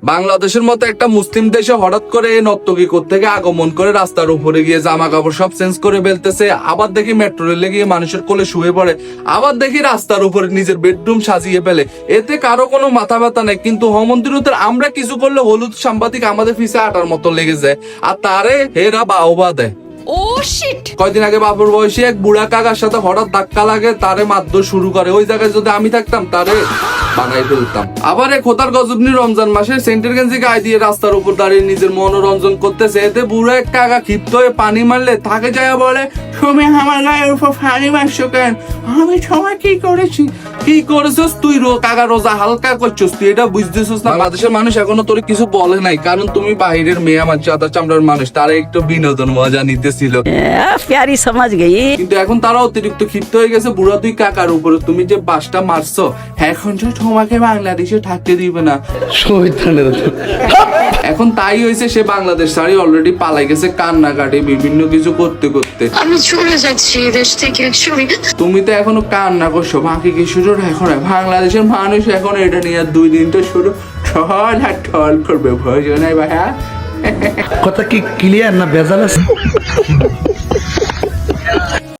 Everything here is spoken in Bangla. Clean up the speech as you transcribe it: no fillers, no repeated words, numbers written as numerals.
বাংলাদেশের মতো একটা মুসলিম দেশে হঠাৎ করে নর্তকী থেকে আগমন করে রাস্তার উপরে গিয়ে জামা কাপড় সব চেঞ্জ করে ফেলতেছে, আবার দেখি মেট্রো রেলে গিয়ে মানুষের কোলে শুয়ে পড়ে, আবার দেখি রাস্তার উপরে নিজের বেডরুম সাজিয়ে ফেলে। এতে কারো কোনো মাথা ব্যথা নেই, কিন্তু হোমমন্ত্রীদের আমরা কিছু করলে হলুদ সাংবাদিক আমাদের পিছে আটার মতো লেগে যায়, আর তারে হেরা বাহবা দেয়। কয়দিন আগে বাপুর বয়সী এক বুড়া কাকার সাথে হঠাৎ ধাক্কা লাগে, তারে মারধর শুরু করে। ওই জায়গায় যদি আমি থাকতাম তারে বানাই ফেলতাম। আবার এক খোদার গজবনি রমজান মাসে সেন্টের গেঞ্জি গায়ে দিয়ে রাস্তার উপর দাঁড়িয়ে নিজের মনোরঞ্জন করতেছে। এতে বুড়া এক কাকা ক্ষিপ্ত হয়ে পানি মারলে তাকে যায় বলে, তুমি আমার গায়ের উপর পানি মারছো কেন? আমি সময় কি করেছি? কি করেছিস তুই? কাকা রোজা হালকা করছিস তুই, এটা বুঝতেছিস না? বাংলাদেশের মানুষ এখনো তোর কিছু বলে নাই, কারণ তুমি বাহিরের মেয়ে আমার চাদা চামড়ার মানুষ, তারা একটু বিনোদন মজা নিতেছিল। प्यारी समझ गई। কিন্তু এখন তারা অতিরিক্ত ক্ষিপ্ত হয়ে গেছে বুড়া দুই কাকার উপরে। তুমি যে বাসটা মারছো, এখন তো তোমাকে বাংলাদেশে থাকতে দিবে না। এখন তাই হয়েছে, সে বাংলাদেশ ছাড়ি অলরেডি পালাই গেছে কান্নাকাটি বিভিন্ন কিছু করতে করতে। আমি চলে যাচ্ছি এই দেশ থেকে। তুমি তো এখনো কান্না করছো, বাকি কিছুটা এখন বাংলাদেশের মানুষ এখন এটা নিয়ে 2 দিন তো শুরু ঠল আর ঠল করবে। ভয় নাই ভাইয়া? কথা কি ক্লিয়ার না ভেজাল আছে?